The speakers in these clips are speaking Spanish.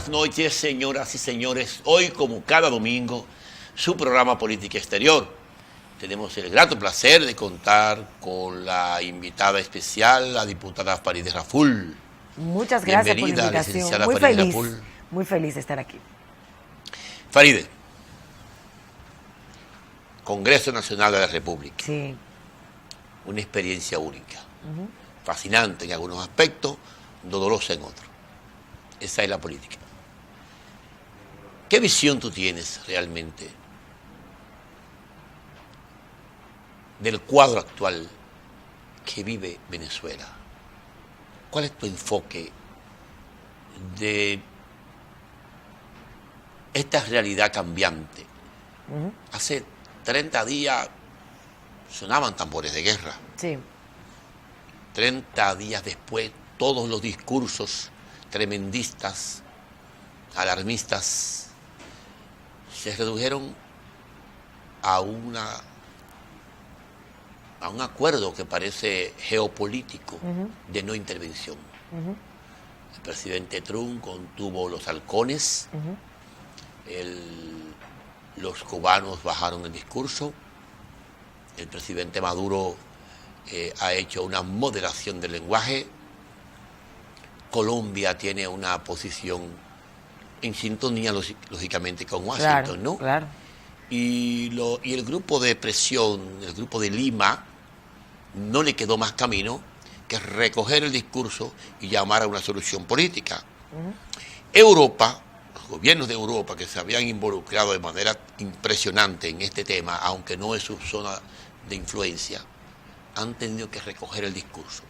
buenas noches, señoras y señores. Hoy, como cada domingo, su programa Política Exterior. Tenemos el grato placer de contar con la invitada especial, la diputada Farideh Raful. Muchas gracias por la invitación. Muy feliz, muy feliz de estar aquí. Farideh, Congreso Nacional de la República. Sí. Una experiencia única, fascinante en algunos aspectos, dolorosa en otros. Esa es la política. ¿Qué visión tú tienes realmente del cuadro actual que vive Venezuela? ¿Cuál es tu enfoque de esta realidad cambiante? Hace 30 días sonaban tambores de guerra. Sí. 30 días después, todos los discursos tremendistas, alarmistas, se redujeron a un acuerdo que parece geopolítico de no intervención. El presidente Trump contuvo los halcones, los cubanos bajaron el discurso, el presidente Maduro ha hecho una moderación del lenguaje. Colombia tiene una posición en sintonía, lógicamente, con Washington, claro, ¿no? Claro. Y el grupo de presión, el grupo de Lima, no le quedó más camino que recoger el discurso y llamar a una solución política. Europa, los gobiernos de Europa que se habían involucrado de manera impresionante en este tema, aunque no es su zona de influencia, han tenido que recoger el discurso.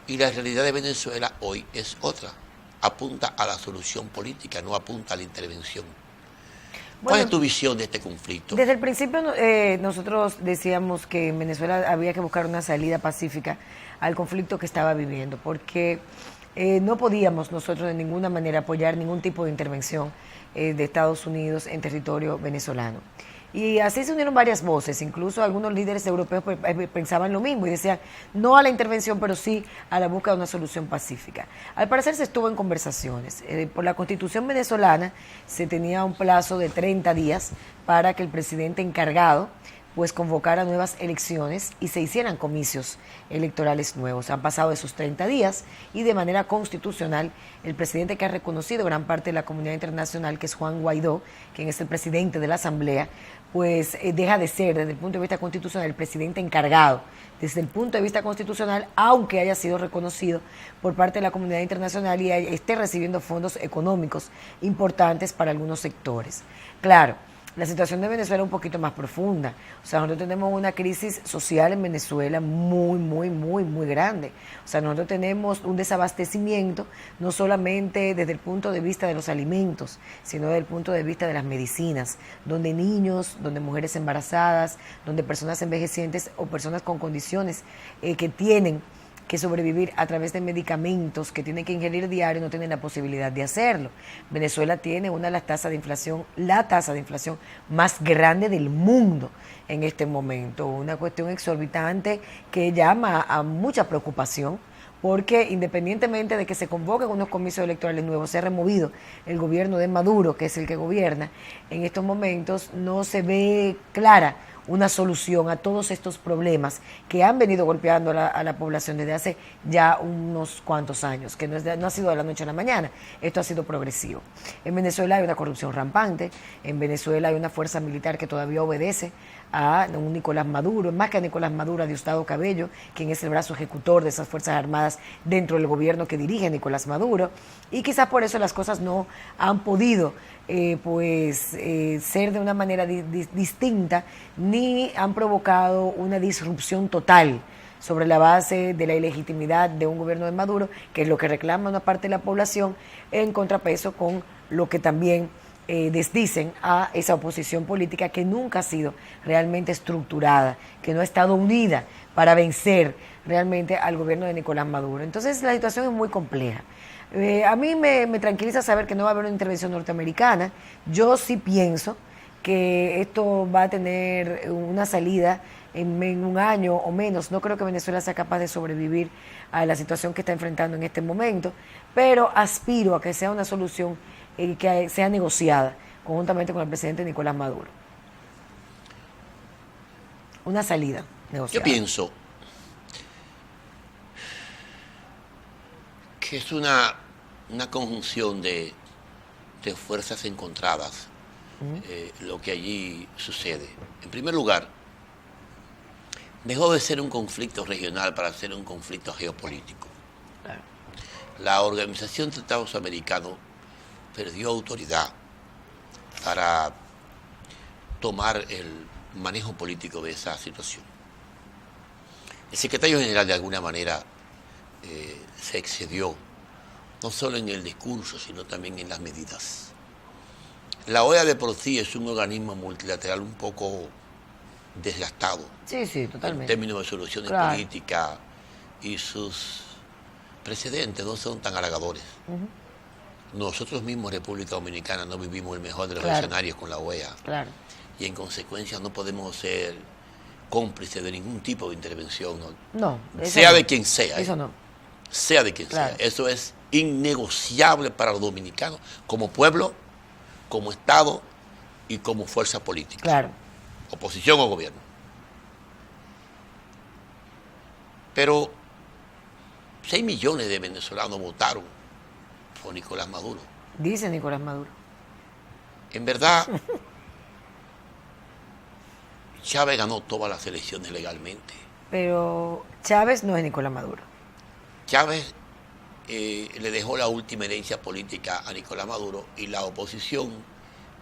Y la realidad de Venezuela hoy es otra. Apunta a la solución política, no apunta a la intervención. ¿Cuál es tu visión de este conflicto? Desde el principio nosotros decíamos que en Venezuela había que buscar una salida pacífica al conflicto que estaba viviendo, porque no podíamos nosotros de ninguna manera apoyar ningún tipo de intervención de Estados Unidos en territorio venezolano. Y así se unieron varias voces, incluso algunos líderes europeos pensaban lo mismo y decían no a la intervención, pero sí a la búsqueda de una solución pacífica. Al parecer se estuvo en conversaciones. Por la Constitución venezolana se tenía un plazo de 30 días para que el presidente encargado pues convocara nuevas elecciones y se hicieran comicios electorales nuevos. Han pasado esos 30 días y de manera constitucional el presidente que ha reconocido gran parte de la comunidad internacional, que es Juan Guaidó, quien es el presidente de la Asamblea, pues deja de ser desde el punto de vista constitucional el presidente encargado. Desde el punto de vista constitucional, aunque haya sido reconocido por parte de la comunidad internacional y esté recibiendo fondos económicos importantes para algunos sectores. Claro, la situación de Venezuela es un poquito más profunda. O sea, nosotros tenemos una crisis social en Venezuela muy grande. O sea, nosotros tenemos un desabastecimiento no solamente desde el punto de vista de los alimentos, sino desde el punto de vista de las medicinas, donde niños, donde mujeres embarazadas, donde personas envejecientes o personas con condiciones que tienen que sobrevivir a través de medicamentos que tienen que ingerir diario no tienen la posibilidad de hacerlo. Venezuela tiene una de las tasas de inflación, la tasa de inflación más grande del mundo en este momento, una cuestión exorbitante que llama a mucha preocupación, porque independientemente de que se convoquen unos comicios electorales nuevos, se ha removido el gobierno de Maduro, que es el que gobierna, en estos momentos no se ve clara una solución a todos estos problemas que han venido golpeando a la población desde hace ya unos cuantos años, que no ha sido de la noche a la mañana, esto ha sido progresivo. En Venezuela hay una corrupción rampante, en Venezuela hay una fuerza militar que todavía obedece a un Nicolás Maduro, más que a Nicolás Maduro, a Diosdado Cabello, quien es el brazo ejecutor de esas Fuerzas Armadas dentro del gobierno que dirige Nicolás Maduro, y quizás por eso las cosas no han podido ser de una manera distinta, ni han provocado una disrupción total sobre la base de la ilegitimidad de un gobierno de Maduro, que es lo que reclama una parte de la población, en contrapeso con lo que también desdicen a esa oposición política que nunca ha sido realmente estructurada, que no ha estado unida para vencer realmente al gobierno de Nicolás Maduro. Entonces la situación es muy compleja. A mí me tranquiliza saber que no va a haber una intervención norteamericana. Yo sí pienso que esto va a tener una salida en un año o menos. No creo que Venezuela sea capaz de sobrevivir a la situación que está enfrentando en este momento, pero aspiro a que sea una solución que sea negociada conjuntamente con el presidente Nicolás Maduro. Una salida negociada. Yo pienso que es una conjunción de fuerzas encontradas lo que allí sucede. En primer lugar, dejó de ser un conflicto regional para ser un conflicto geopolítico. Claro. La Organización de Estados Americanos perdió autoridad para tomar el manejo político de esa situación. El secretario general de alguna manera se excedió, no solo en el discurso, sino también en las medidas. La OEA de por sí es un organismo multilateral un poco desgastado. Sí, totalmente. En términos de soluciones políticas, y sus precedentes no son tan halagadores. Nosotros mismos, República Dominicana, no vivimos el mejor de los escenarios con la OEA. Claro. Y en consecuencia no podemos ser cómplices de ningún tipo de intervención. No, sea no. de quien sea. Eso no. Sea de quien sea. Eso es innegociable para los dominicanos, como pueblo, como Estado y como fuerza política. Claro. Oposición o gobierno. Pero 6 millones de venezolanos votaron por Nicolás Maduro. Dice Nicolás Maduro. En verdad, Chávez ganó todas las elecciones legalmente. Pero Chávez no es Nicolás Maduro. Chávez le dejó la última herencia política a Nicolás Maduro, y la oposición,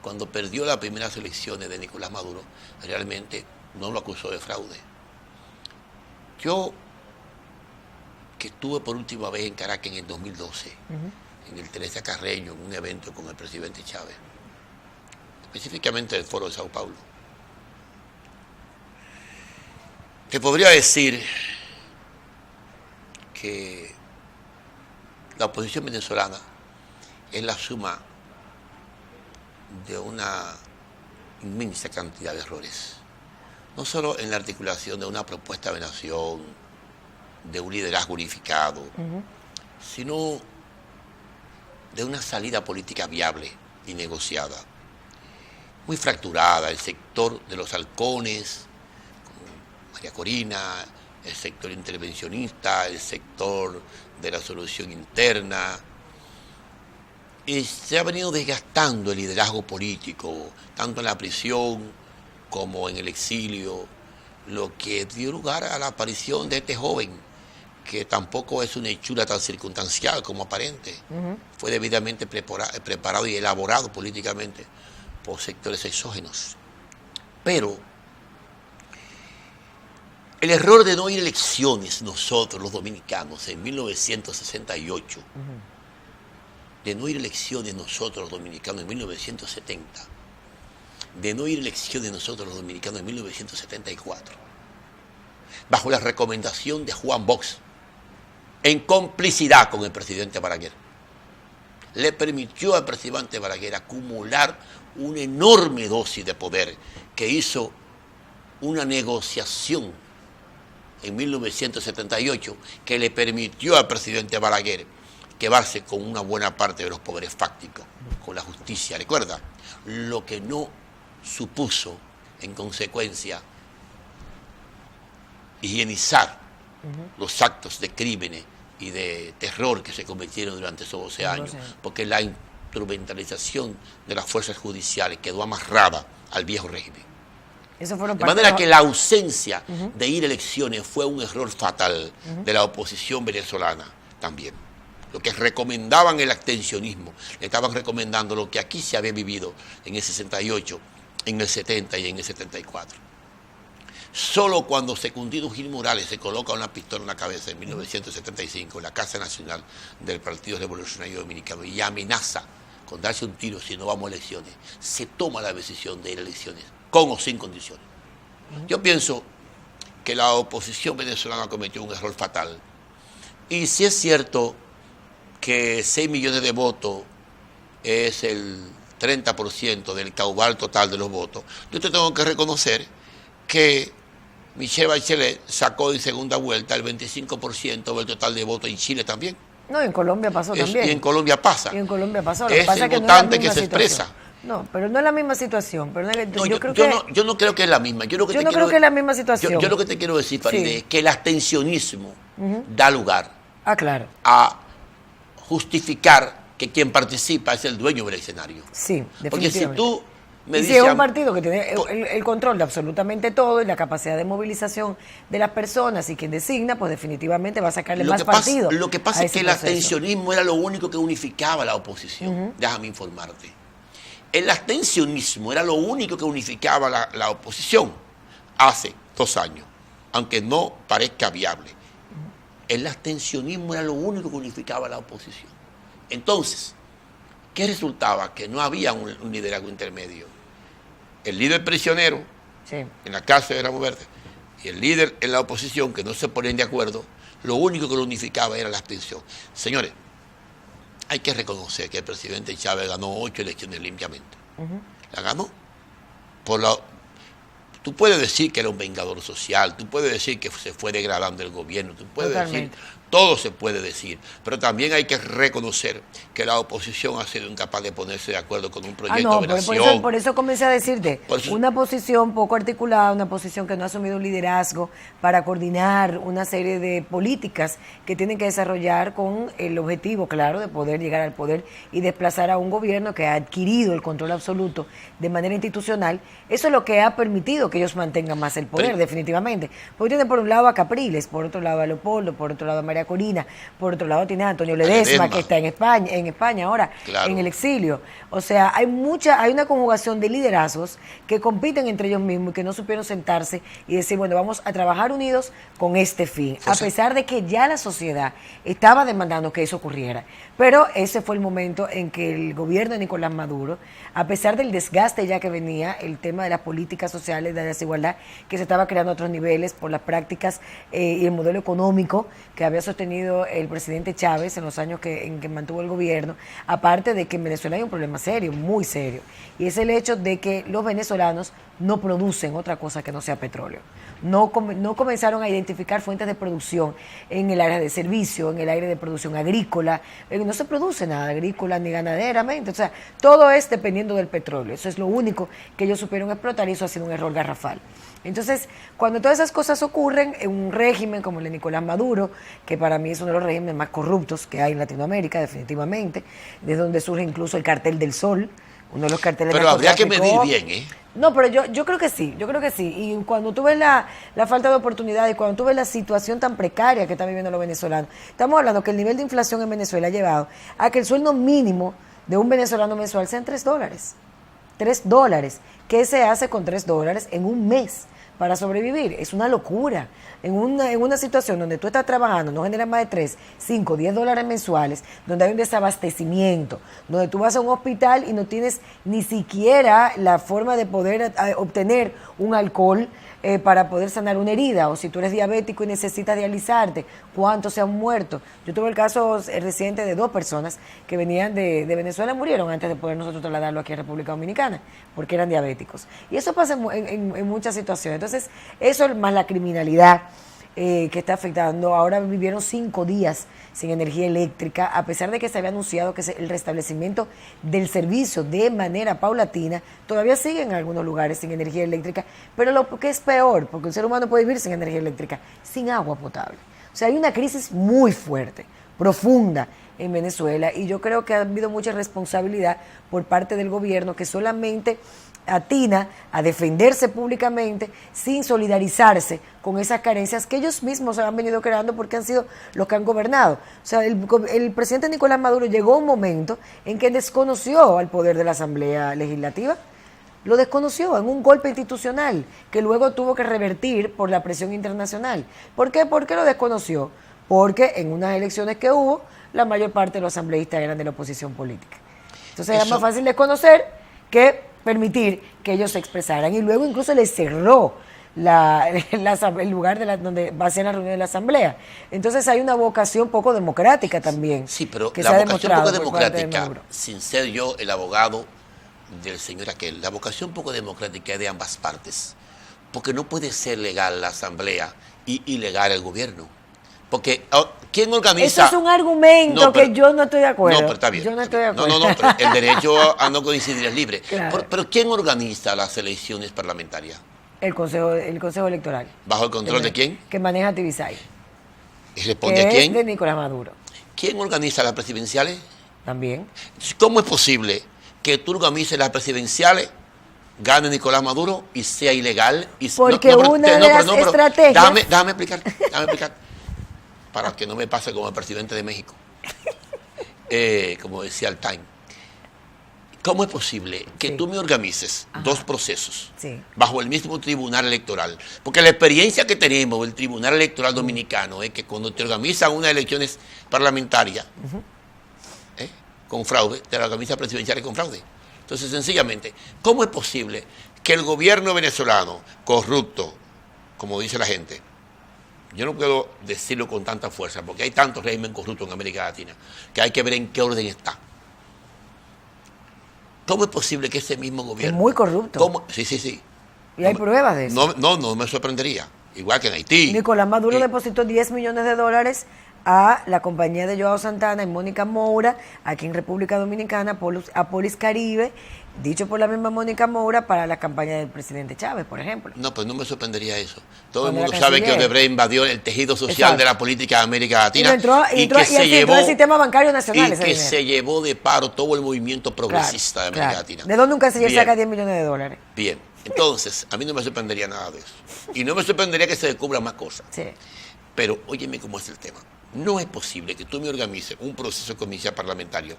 cuando perdió las primeras elecciones de Nicolás Maduro, realmente no lo acusó de fraude. Yo, que estuve por última vez en Caracas en el 2012, en el Teresa Carreño, en un evento con el presidente Chávez, específicamente del Foro de Sao Paulo, te podría decir que la oposición venezolana es la suma de una inmensa cantidad de errores. No solo en la articulación de una propuesta de nación, de un liderazgo unificado, sino de una salida política viable y negociada. Muy fracturada, el sector de los halcones, con María Corina, el sector intervencionista, el sector de la solución interna. Y se ha venido desgastando el liderazgo político, tanto en la prisión como en el exilio, lo que dio lugar a la aparición de este joven, que tampoco es una hechura tan circunstancial como aparente. Fue debidamente preparado y elaborado políticamente por sectores exógenos. Pero el error de no ir a elecciones nosotros, los dominicanos, en 1968, de no ir a elecciones nosotros, los dominicanos, en 1970, de no ir a elecciones nosotros, los dominicanos, en 1974, bajo la recomendación de Juan Bosch, en complicidad con el presidente Balaguer, le permitió al presidente Balaguer acumular una enorme dosis de poder, que hizo una negociación en 1978 que le permitió al presidente Balaguer quedarse con una buena parte de los poderes fácticos, con la justicia. Recuerda, lo que no supuso, en consecuencia, higienizar los actos de crímenes y de terror que se cometieron durante esos 12 años, porque la instrumentalización de las fuerzas judiciales quedó amarrada al viejo régimen. Eso fueron de manera que la ausencia de ir a elecciones fue un error fatal de la oposición venezolana también. Lo que recomendaban el abstencionismo, le estaban recomendando lo que aquí se había vivido en el 68, en el 70 y en el 74. Solo cuando Secundino Gil Morales se coloca una pistola en la cabeza en 1975 en la Casa Nacional del Partido Revolucionario Dominicano y amenaza con darse un tiro si no vamos a elecciones, se toma la decisión de ir a elecciones, con o sin condiciones. Yo pienso que la oposición venezolana cometió un error fatal. Y si es cierto que 6 millones de votos es el 30% del caudal total de los votos, yo te tengo que reconocer que Michelle Bachelet sacó en segunda vuelta el 25% del total de votos en Chile también. No, en Colombia pasó también. Y en Colombia pasa. Y en Colombia pasó. Es el votante que se expresa. No, pero no es la misma situación. Pero yo no creo que es la misma. Yo no creo que es la misma situación. Yo lo que te quiero decir, Faride, es que el abstencionismo da lugar claro. a justificar que quien participa es el dueño del escenario. Sí, definitivamente. Porque si tú me dices... Si es un partido que tiene el control de absolutamente todo y la capacidad de movilización de las personas y quien designa, pues definitivamente va a sacarle más partido. Lo que pasa es que el abstencionismo era lo único que unificaba a la oposición. Déjame informarte. El abstencionismo era lo único que unificaba la oposición hace 2 años, aunque no parezca viable. El abstencionismo era lo único que unificaba a la oposición. Entonces, ¿qué resultaba? Que no había un liderazgo intermedio. El líder prisionero, en la cárcel de Ramos Verde, y el líder en la oposición, que no se ponían de acuerdo, lo único que lo unificaba era la abstención. Señores, hay que reconocer que el presidente Chávez ganó 8 elecciones limpiamente. La ganó. Tú puedes decir que era un vengador social, tú puedes decir que se fue degradando el gobierno, tú puedes decir, todo se puede decir, pero también hay que reconocer que la oposición ha sido incapaz de ponerse de acuerdo con un proyecto de nación. Por eso comencé a decirte, una posición poco articulada, una posición que no ha asumido un liderazgo para coordinar una serie de políticas que tienen que desarrollar con el objetivo, claro, de poder llegar al poder y desplazar a un gobierno que ha adquirido el control absoluto de manera institucional. Eso es lo que ha permitido que ellos mantengan más el poder, definitivamente. Porque tienen por un lado a Capriles, por otro lado a Leopoldo, por otro lado a María Corina, por otro lado tiene a Antonio Ledesma, que está en España ahora, en el exilio. O sea, hay una conjugación de liderazgos que compiten entre ellos mismos y que no supieron sentarse y decir, bueno, vamos a trabajar unidos con este fin, a pesar de que ya la sociedad estaba demandando que eso ocurriera. Pero ese fue el momento en que el gobierno de Nicolás Maduro, a pesar del desgaste ya que venía, el tema de las políticas sociales, de la desigualdad que se estaba creando a otros niveles por las prácticas y el modelo económico que había sostenido el presidente Chávez en los años en que mantuvo el gobierno, aparte de que en Venezuela hay un problema serio, muy serio, y es el hecho de que los venezolanos no producen otra cosa que no sea petróleo. No comenzaron a identificar fuentes de producción en el área de servicio, en el área de producción agrícola. No se produce nada agrícola ni ganaderamente. O sea, todo es dependiendo del petróleo. Eso es lo único que ellos supieron explotar y eso ha sido un error garrafal. Entonces, cuando todas esas cosas ocurren en un régimen como el de Nicolás Maduro, que para mí es uno de los regímenes más corruptos que hay en Latinoamérica, definitivamente, desde donde surge incluso el Cartel del Sol, uno de los carteles. Pero habría que medir bien, ¿eh? No, pero yo creo que sí, Y cuando tú ves la falta de oportunidades, cuando tú ves la situación tan precaria que están viviendo los venezolanos, estamos hablando que el nivel de inflación en Venezuela ha llevado a que el sueldo mínimo de un venezolano mensual sean $3. $3. ¿Qué se hace con $3 en un mes para sobrevivir? Es una locura. En una situación donde tú estás trabajando, no generas más de 3, 5, $10 mensuales, donde hay un desabastecimiento, donde tú vas a un hospital y no tienes ni siquiera la forma de poder obtener un alcohol para poder sanar una herida, o si tú eres diabético y necesitas dializarte, ¿cuántos se han muerto? Yo tuve el caso reciente de 2 personas que venían de Venezuela y murieron antes de poder nosotros trasladarlo aquí a República Dominicana, porque eran diabéticos. Y eso pasa en muchas situaciones. Entonces, eso más la criminalidad que está afectando. Ahora vivieron 5 días sin energía eléctrica, a pesar de que se había anunciado que el restablecimiento del servicio de manera paulatina. Todavía siguen en algunos lugares sin energía eléctrica, pero lo que es peor, porque un ser humano puede vivir sin energía eléctrica, sin agua potable. O sea, hay una crisis muy fuerte, profunda en Venezuela, y yo creo que ha habido mucha responsabilidad por parte del gobierno, que solamente atina a defenderse públicamente sin solidarizarse con esas carencias que ellos mismos han venido creando porque han sido los que han gobernado. O sea, el presidente Nicolás Maduro llegó a un momento en que desconoció al poder de la Asamblea Legislativa, lo desconoció en un golpe institucional que luego tuvo que revertir por la presión internacional. ¿Por qué? ¿Por qué lo desconoció? Porque en unas elecciones que hubo, la mayor parte de los asambleístas eran de la oposición política. Entonces era más fácil desconocer que permitir que ellos se expresaran, y luego incluso les cerró el lugar donde va a ser la reunión de la asamblea. Entonces hay una vocación poco democrática también. Sí, pero que la vocación poco democrática, sin ser yo el abogado del señor aquel, la vocación poco democrática es de ambas partes, porque no puede ser legal la asamblea y ilegal el gobierno. Porque ¿quién organiza? Eso es un argumento que yo no estoy de acuerdo. No, pero está bien. Yo no estoy de acuerdo. No, pero el derecho a no coincidir es libre. Claro. Pero ¿quién organiza las elecciones parlamentarias? El Consejo Electoral. ¿Bajo el control de quién? Que maneja Tibisay. ¿Y responde Que a quién? es de Nicolás Maduro. ¿Quién organiza las presidenciales? También. Entonces, ¿cómo es posible que tú organices las presidenciales, gane Nicolás Maduro y sea ilegal? Porque una de las estrategias... Déjame explicar. Para que no me pase como el presidente de México. Como decía el Time. ¿Cómo es posible que tú me organices dos procesos bajo el mismo tribunal electoral? Porque la experiencia que tenemos del tribunal electoral dominicano es que cuando te organizan unas elecciones parlamentarias con fraude, te la organizan presidenciales con fraude. Entonces, sencillamente, ¿cómo es posible que el gobierno venezolano, corrupto, como dice la gente, yo no puedo decirlo con tanta fuerza, porque hay tantos régimen corruptos en América Latina, que hay que ver en qué orden está. ¿Cómo es posible que ese mismo gobierno... Es muy corrupto. Sí. Y hay pruebas de eso. No me sorprendería. Igual que en Haití. Nicolás Maduro depositó $10 millones a la compañía de Joao Santana y Mónica Moura, aquí en República Dominicana, a Polis Caribe, dicho por la misma Mónica Moura, para la campaña del presidente Chávez, por ejemplo. No, pues no me sorprendería eso. Todo el mundo sabe que Odebrecht invadió el tejido social de la política de América Latina y que se llevó el sistema bancario nacional. Y que se llevó de paro todo el movimiento progresista de América Latina. ¿De dónde un canciller saca $10 millones? Bien, entonces, a mí no me sorprendería nada de eso. Y no me sorprendería que se descubran más cosas. Sí. Pero óyeme cómo es el tema. No es posible que tú me organices un proceso de comisión parlamentario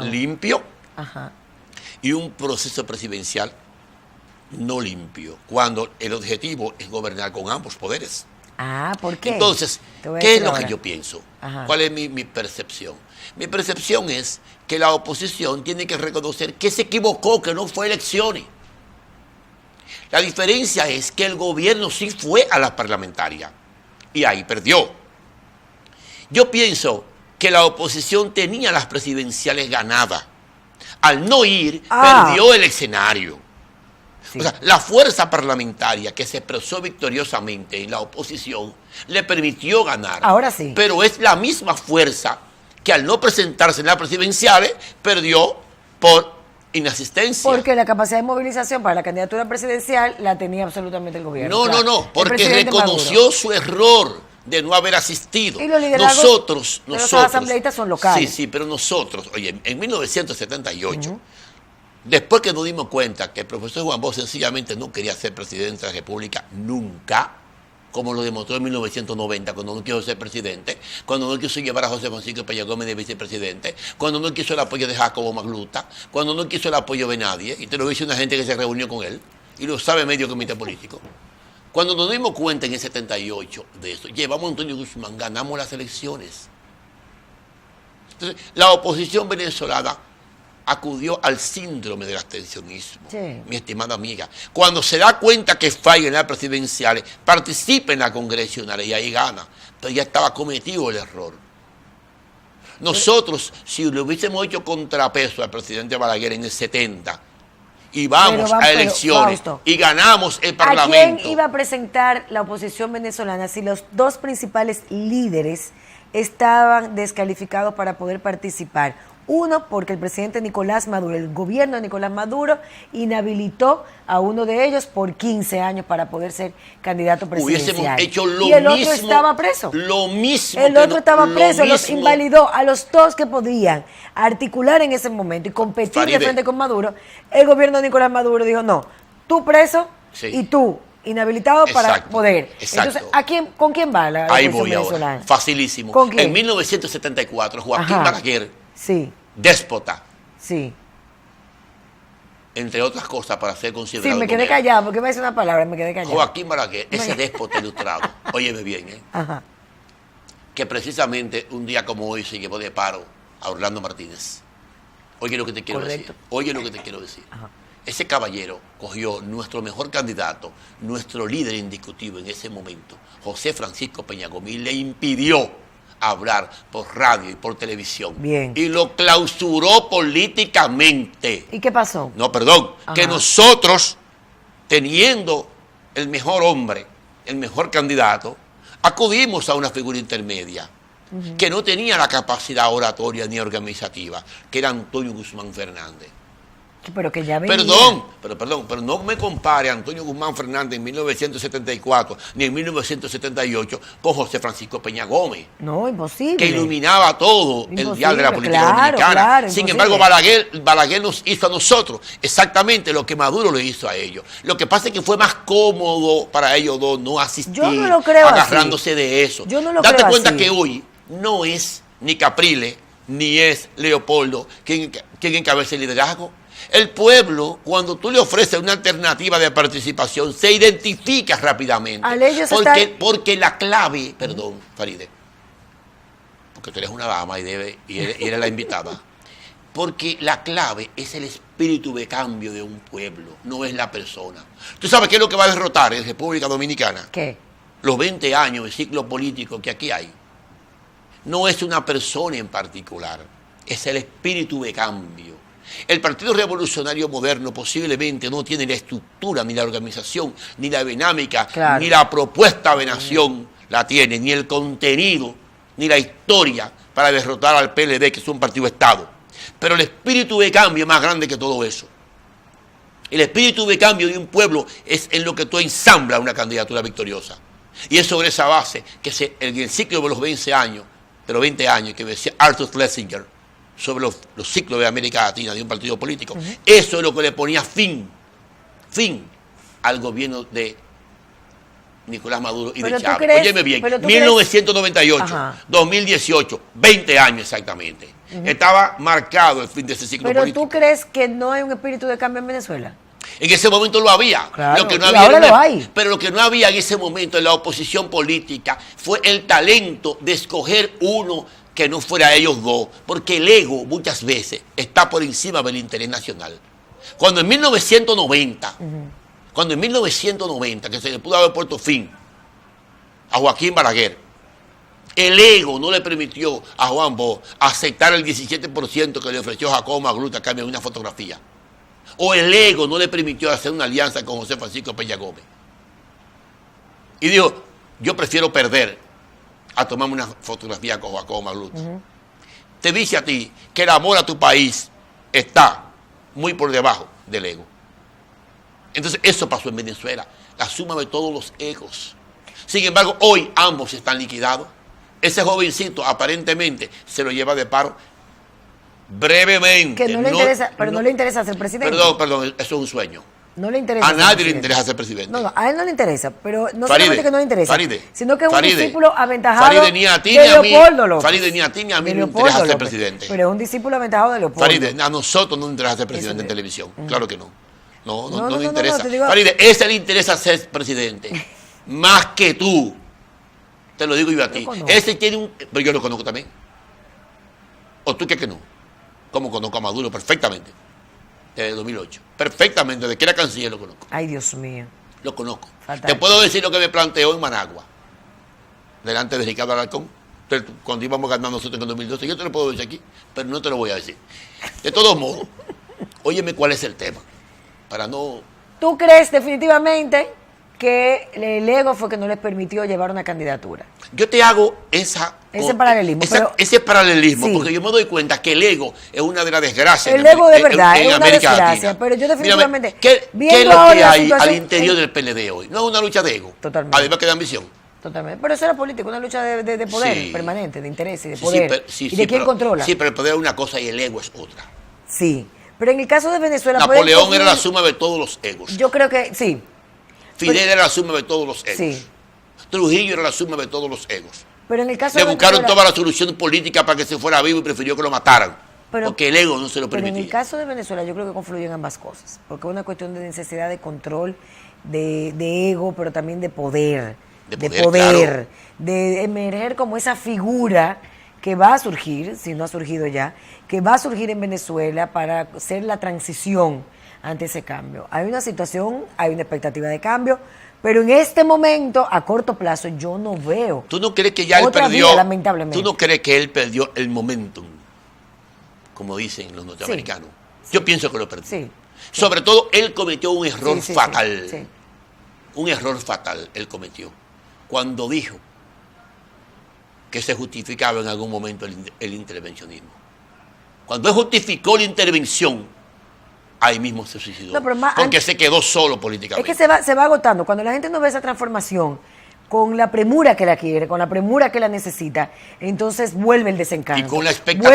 limpio y un proceso presidencial no limpio, cuando el objetivo es gobernar con ambos poderes. ¿Por qué? Entonces, ¿qué es lo que yo pienso? ¿Cuál es mi percepción? Mi percepción es que la oposición tiene que reconocer que se equivocó, que no fue elecciones. La diferencia es que el gobierno sí fue a las parlamentarias y ahí perdió. Yo pienso que la oposición tenía las presidenciales ganadas. Al no ir, perdió el escenario. Sí. O sea, la fuerza parlamentaria que se expresó victoriosamente en la oposición le permitió ganar. Ahora sí. Pero es la misma fuerza que al no presentarse en las presidenciales perdió por inasistencia. Porque la capacidad de movilización para la candidatura presidencial la tenía absolutamente el gobierno. No, porque reconoció Maduro su error de no haber asistido. Y los nosotros los asambleístas son locales. Sí, pero nosotros, oye, en 1978, después que nos dimos cuenta que el profesor Juan Bosch sencillamente no quería ser presidente de la República nunca, como lo demostró en 1990, cuando no quiso ser presidente, cuando no quiso llevar a José Francisco Peña Gómez de vicepresidente, cuando no quiso el apoyo de Jacobo Magluta, cuando no quiso el apoyo de nadie, y te lo dice una gente que se reunió con él, y lo sabe medio comité político. Cuando nos dimos cuenta en el 78 de eso, llevamos a Antonio Guzmán, ganamos las elecciones. Entonces, la oposición venezolana acudió al síndrome del abstencionismo, mi estimada amiga. Cuando se da cuenta que falla en las presidenciales, participa en las congresionales y ahí gana. Pero ya estaba cometido el error. Nosotros, si le hubiésemos hecho contrapeso al presidente Balaguer en el 70, y vamos a elecciones Fausto, y ganamos el Parlamento. ¿A quién iba a presentar la oposición venezolana si los dos principales líderes estaban descalificados para poder participar? Uno, porque el presidente Nicolás Maduro, el gobierno de Nicolás Maduro, inhabilitó a uno de ellos por 15 años para poder ser candidato presidencial. Hubiésemos hecho lo mismo. Y el otro estaba preso. Lo mismo. El otro estaba preso, los invalidó a los dos que podían articular en ese momento y competir de frente con Maduro. El gobierno de Nicolás Maduro dijo, no, tú preso y tú inhabilitado para poder. Exacto. Entonces, ¿con quién va la Ahí voy venezolana? Ahora. Facilísimo. ¿Con quién? En 1974, Joaquín Balaguer, déspota. Sí. Entre otras cosas, para ser considerado. Sí, me quedé callado, porque me dice una palabra, me quedé callado. Joaquín Balaguer, ese déspota ilustrado, óyeme bien, que precisamente un día como hoy se llevó de paro a Orlando Martínez. Oye lo que te quiero decir. Oye lo que te quiero decir. Ese caballero cogió nuestro mejor candidato, nuestro líder indiscutible en ese momento, José Francisco Peña Gómez, y le impidió hablar por radio y por televisión. Bien. Y lo clausuró políticamente. ¿Y qué pasó? No, perdón. Que nosotros, teniendo el mejor hombre, el mejor candidato, acudimos a una figura intermedia que no tenía la capacidad oratoria ni organizativa, que era Antonio Guzmán Fernández. Pero que ya venía. Pero no me compare a Antonio Guzmán Fernández en 1974 ni en 1978 con José Francisco Peña Gómez. No, imposible. Que iluminaba todo el dial de la política dominicana. Claro, Sin imposible. embargo, Balaguer nos hizo a nosotros exactamente lo que Maduro le hizo a ellos. Lo que pasa es que fue más cómodo para ellos dos no asistir, Yo no lo creo agarrándose así. de eso. Yo no lo Date creo cuenta así. que hoy no es ni Capriles ni es Leopoldo quien encabeza el liderazgo. El pueblo, cuando tú le ofreces una alternativa de participación, se identifica rápidamente. Porque la clave, perdón, Faride, porque tú eres una dama y eres la invitada, porque la clave es el espíritu de cambio de un pueblo, no es la persona. ¿Tú sabes qué es lo que va a derrotar en República Dominicana? ¿Qué? Los 20 años de ciclo político que aquí hay. No es una persona en particular, es el espíritu de cambio. El Partido Revolucionario Moderno posiblemente no tiene la estructura, ni la organización, ni la dinámica, claro, ni la propuesta de nación la tiene, ni el contenido, ni la historia para derrotar al PLD, que es un partido Estado. Pero el espíritu de cambio es más grande que todo eso. El espíritu de cambio de un pueblo es en lo que tú ensamblas una candidatura victoriosa. Y es sobre esa base que en el ciclo de los 20 años, que decía Arthur Schlesinger, sobre los ciclos de América Latina de un partido político, eso es lo que le ponía fin al gobierno de Nicolás Maduro y de Chávez. Óyeme bien, 1998, 2018, 20 años exactamente. Estaba marcado el fin de ese ciclo político. ¿Pero tú crees que no hay un espíritu de cambio en Venezuela? En ese momento lo había. Claro, lo que no y había ahora lo hay. Pero lo que no había en ese momento en la oposición política fue el talento de escoger uno que no fuera ellos dos, porque el ego muchas veces está por encima del interés nacional. Cuando en 1990, que se le pudo haber puesto fin a Joaquín Balaguer, el ego no le permitió a Juan Bosch aceptar el 17% que le ofreció Jacobo Magluta a cambio de una fotografía. O el ego no le permitió hacer una alianza con José Francisco Peña Gómez. Y dijo, yo prefiero perder a tomarme una fotografía con Jacobo Magluta. Te dice a ti que el amor a tu país está muy por debajo del ego. Entonces eso pasó en Venezuela, la suma de todos los egos. Sin embargo, hoy ambos están liquidados. Ese jovencito aparentemente se lo lleva de paro brevemente. Que no le interesa, pero no le interesa ser presidente. Perdón, eso es un sueño. No le interesa. A nadie le interesa ser presidente. No, a él no le interesa, pero no Faride, solamente que no le interesa, sino que es un discípulo aventajado Faride, ni a ti, de ni a mí, Leopoldo López. Faride, ni a ti ni a mí De no interesa ser López, presidente. Pero es un discípulo aventajado de Leopoldo. Faride, a nosotros no nos interesa ser presidente en televisión. Claro que no. No nos interesa. te digo... Faride, ese le interesa ser presidente. Más que tú. Te lo digo yo a ti. Ese tiene un... Pero yo lo conozco también. ¿O tú crees que no? Como conozco a Maduro perfectamente. Desde 2008. Perfectamente, desde que era canciller lo conozco. Ay, Dios mío. Lo conozco. Fatal. Te puedo decir lo que me planteó en Managua, delante de Ricardo Alarcón, cuando íbamos ganando nosotros en el 2012. Yo te lo puedo decir aquí, pero no te lo voy a decir. De todos modos, óyeme cuál es el tema, para no... ¿Tú crees definitivamente que el ego fue que no les permitió llevar una candidatura? Yo te hago ese paralelismo, sí, porque yo me doy cuenta que el ego es una de las desgracias. El ego de verdad es una América desgracia, Latina. pero yo definitivamente... ¿Qué es lo que hay al interior del PLD hoy? No es una lucha de ego, totalmente, además que de ambición. Totalmente, pero eso era político, una lucha de poder, sí, permanente, de interés y de poder, y de quién controla. Sí, pero el poder es una cosa y el ego es otra. Sí, pero en el caso de Venezuela... Napoleón era la suma de todos los egos. Yo creo que sí. Fidel era la suma de todos los egos. Sí. Trujillo era la suma de todos los egos. Pero en el caso Le de buscaron Venezuela, toda la solución política para que se fuera vivo y prefirió que lo mataran. Porque el ego no se lo permitía. Pero en el caso de Venezuela yo creo que confluyen ambas cosas. Porque es una cuestión de necesidad de control, de ego, pero también de poder. Claro. De emerger como esa figura que va a surgir, si no ha surgido ya, que va a surgir en Venezuela para ser la transición ante ese cambio. Hay una situación, hay una expectativa de cambio, pero en este momento, a corto plazo, yo no veo. ¿Tú no crees que ya él otra perdió? vía, lamentablemente. ¿Tú no crees que él perdió el momentum, como dicen los norteamericanos? Sí. Yo pienso que lo perdió. Sí. Sobre todo, él cometió un error fatal. Sí. Un error fatal él cometió. Cuando dijo que se justificaba en algún momento el intervencionismo. Cuando él justificó la intervención, ahí mismo se suicidó. No, pero porque se quedó solo políticamente. Es que se va agotando. Cuando la gente no ve esa transformación con la premura que la quiere, con la premura que la necesita, entonces vuelve el desencanto. Y con la expectativa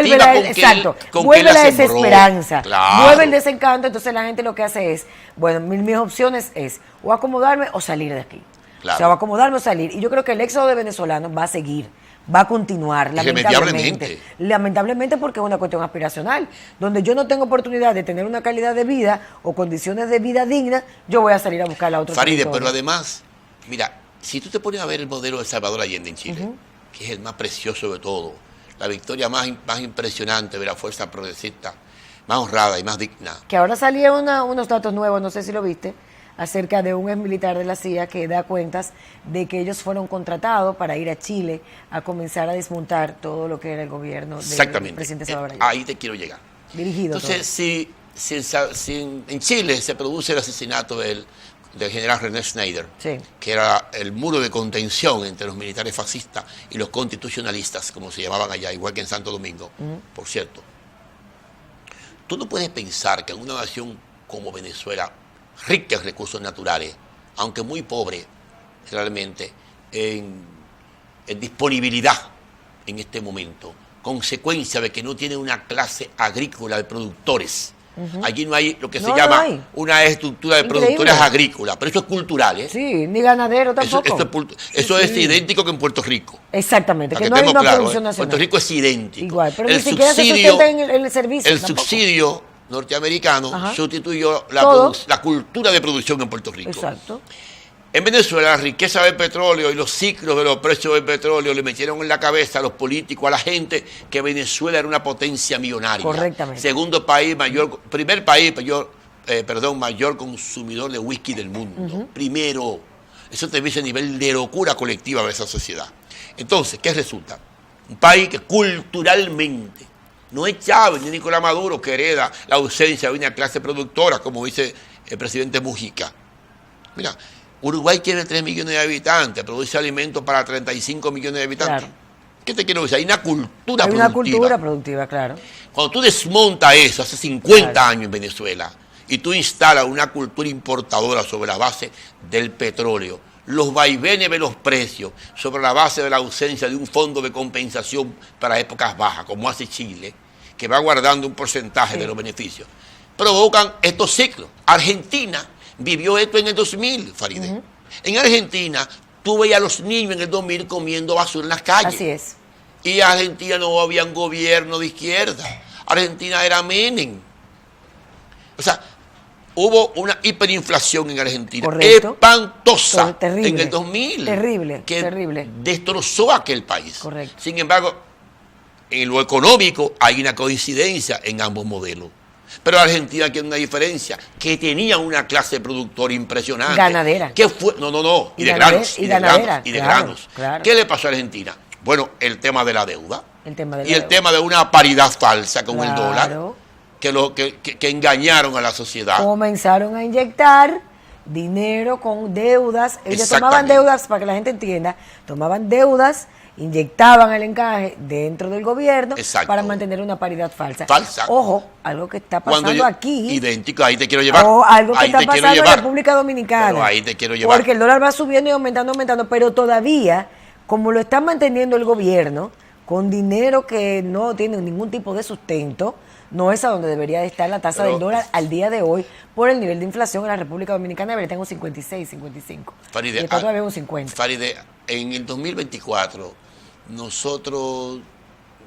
vuelve la desesperanza. Claro. Vuelve el desencanto, entonces la gente lo que hace es, bueno, mis opciones es o acomodarme o salir de aquí. Claro. O sea, o acomodarme o salir. Y yo creo que el éxodo de venezolanos va a seguir, va a continuar, lamentablemente. Lamentablemente porque es una cuestión aspiracional. Donde yo no tengo oportunidad de tener una calidad de vida o condiciones de vida dignas, yo voy a salir a buscar la otra. Faride, pero además, mira, si tú te pones a ver el modelo de Salvador Allende en Chile, que es el más precioso de todo, la victoria más impresionante de la fuerza progresista, más honrada y más digna. Que ahora salieron unos datos nuevos, no sé si lo viste, acerca de un ex militar de la CIA que da cuentas de que ellos fueron contratados para ir a Chile a comenzar a desmontar todo lo que era el gobierno del presidente Salvador Allende. Ahí te quiero llegar. Dirigido. Entonces, si en Chile se produce el asesinato del general René Schneider, sí, que era el muro de contención entre los militares fascistas y los constitucionalistas, como se llamaban allá, igual que en Santo Domingo, por cierto. Tú no puedes pensar que en una nación como Venezuela, rica en recursos naturales, aunque muy pobre realmente en disponibilidad en este momento, consecuencia de que no tiene una clase agrícola de productores. Allí no hay lo que se llama una estructura de productores agrícolas, pero eso es cultural, ¿eh? Sí, ni ganadero tampoco. Eso es idéntico que en Puerto Rico. Exactamente, que no hay una producción nacional. Puerto Rico es idéntico. Igual, pero ni siquiera se sustenta en el servicio. El subsidio norteamericano sustituyó la cultura de producción en Puerto Rico. Exacto. En Venezuela, la riqueza del petróleo y los ciclos de los precios del petróleo le metieron en la cabeza a los políticos, a la gente, que Venezuela era una potencia millonaria. Correctamente. Primer país mayor consumidor de whisky del mundo. Primero. Eso te dice a nivel de locura colectiva de esa sociedad. Entonces, ¿qué resulta? Un país que culturalmente no es Chávez ni Nicolás Maduro, que hereda la ausencia de una clase productora, como dice el presidente Mujica. Mira, Uruguay tiene 3 millones de habitantes, produce alimentos para 35 millones de habitantes. Claro. ¿Qué te quiero decir? Hay una cultura productiva. Hay una cultura productiva, claro. Cuando tú desmontas eso hace 50 años en Venezuela y tú instalas una cultura importadora sobre la base del petróleo, los vaivenes de los precios, sobre la base de la ausencia de un fondo de compensación para épocas bajas, como hace Chile, que va guardando un porcentaje de los beneficios, provocan estos ciclos. Argentina vivió esto en el 2000, Faride. En Argentina, tú veías a los niños en el 2000 comiendo basura en las calles. Así es. Y en Argentina no había un gobierno de izquierda. Argentina era Menem. O sea, hubo una hiperinflación en Argentina. Correcto. Espantosa. Terrible. En el 2000. Terrible. Que terrible. destrozó aquel país. Correcto. Sin embargo, en lo económico hay una coincidencia en ambos modelos. Pero Argentina tiene una diferencia, que tenía una clase productora impresionante. Ganadera. ¿Qué fue? No. Y de granos. Claro. ¿Qué le pasó a Argentina? Bueno, el tema de la deuda. El tema de una paridad falsa con el dólar, que engañaron a la sociedad. Comenzaron a inyectar dinero con deudas. Ellos tomaban deudas, para que la gente entienda, tomaban deudas, inyectaban el encaje dentro del gobierno para mantener una paridad falsa. Ojo, algo que está pasando aquí. Idéntico, ahí te quiero llevar. Algo que está pasando en República Dominicana. Pero ahí te quiero llevar. Porque el dólar va subiendo y aumentando, pero todavía, como lo está manteniendo el gobierno, con dinero que no tiene ningún tipo de sustento, no es a donde debería de estar la tasa del dólar al día de hoy por el nivel de inflación en la República Dominicana. Debería estar en un 56, 55. Faride, y está todavía un 50. Faride, en el 2024 nosotros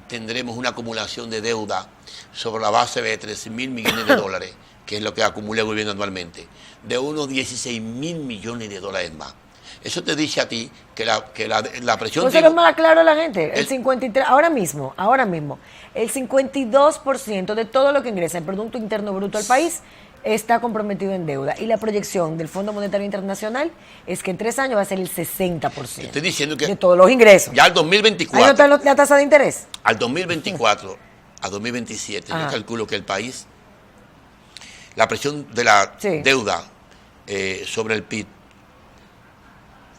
tendremos una acumulación de deuda sobre la base de 13.000 millones de dólares, que es lo que acumula el gobierno anualmente, de unos 16.000 millones de dólares más. Eso te dice a ti que la presión... Pues se lo más claro a la gente. El 53, ahora mismo, el 52% de todo lo que ingresa el Producto Interno Bruto al país está comprometido en deuda. Y la proyección del Fondo Monetario Internacional es que en 3 años va a ser el 60%. Estoy diciendo que de todos los ingresos. Ya al 2024... ¿Ahí no está la tasa de interés? Al 2024, a 2027, yo calculo que el país, la presión de la deuda sobre el PIB,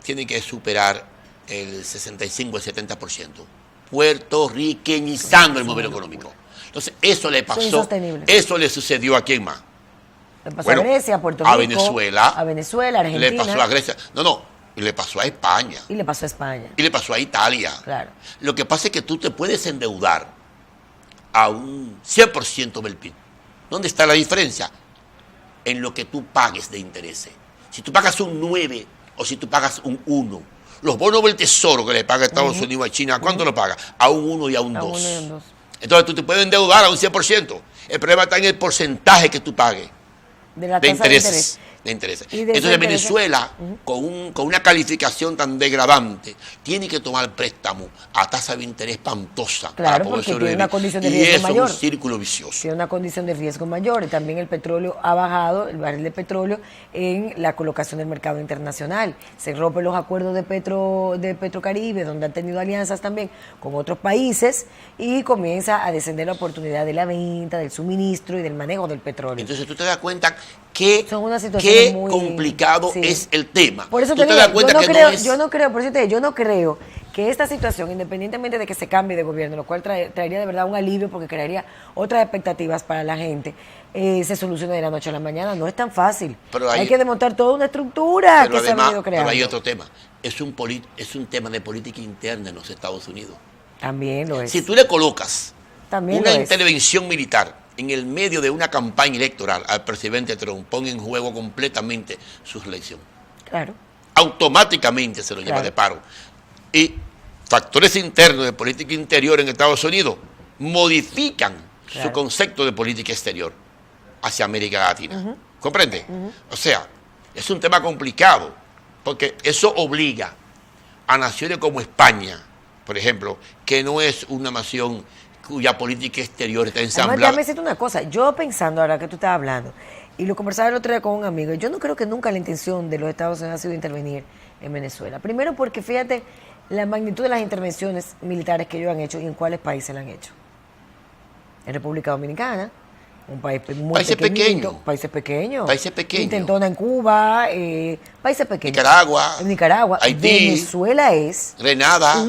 tiene que superar el 65, el 70%. puertorriqueñizando el modelo económico. Entonces, eso le pasó, eso le sucedió a quién más. Le pasó a Grecia, a Puerto Rico, a Venezuela, Argentina. Le pasó a Grecia. Y le pasó a España. Y le pasó a España. Y le pasó a Italia. Claro. Lo que pasa es que tú te puedes endeudar a un 100% del PIB. ¿Dónde está la diferencia? En lo que tú pagues de intereses. Si tú pagas un 9 o si tú pagas un 1. Los bonos del tesoro que le paga Estados Unidos a China, ¿a cuánto lo paga? A un 1 y a un 2. Entonces tú te puedes endeudar a un 100%. El problema está en el porcentaje que tú pagues de la tasa de intereses. Entonces Venezuela, con una calificación tan degradante, tiene que tomar préstamo a tasa de interés espantosa para poder sobrevivir. Tiene una condición de riesgo mayor. Es un círculo vicioso. Tiene una condición de riesgo mayor. Y también el petróleo ha bajado, el barril de petróleo, en la colocación del mercado internacional. Se rompen los acuerdos de Petrocaribe, donde han tenido alianzas también con otros países, y comienza a descender la oportunidad de la venta, del suministro y del manejo del petróleo. Entonces tú te das cuenta que qué complicado es el tema. Por eso te digo, yo no creo que esta situación, independientemente de que se cambie de gobierno, lo cual traería de verdad un alivio porque crearía otras expectativas para la gente, se solucione de la noche a la mañana. No es tan fácil. Hay que desmontar toda una estructura que se ha venido creando. Pero hay otro tema. Es un tema de política interna en los Estados Unidos. También lo es. Si tú le colocas una intervención militar en el medio de una campaña electoral al presidente Trump, pone en juego completamente su reelección. Claro. Automáticamente se lo lleva de paro. Y factores internos de política interior en Estados Unidos modifican su concepto de política exterior hacia América Latina. ¿Comprende? O sea, es un tema complicado, porque eso obliga a naciones como España, por ejemplo, que no es una nación cuya política exterior está ensamblada. Además, déjame decirte una cosa, yo pensando ahora que tú estás hablando, y lo conversaba el otro día con un amigo, yo no creo que nunca la intención de los Estados Unidos ha sido intervenir en Venezuela. Primero porque fíjate la magnitud de las intervenciones militares que ellos han hecho y en cuáles países la han hecho. En República Dominicana, un país muy pequeño. Países pequeños. Intentona en Cuba, países pequeños. Nicaragua. Haití. Venezuela es Grenada.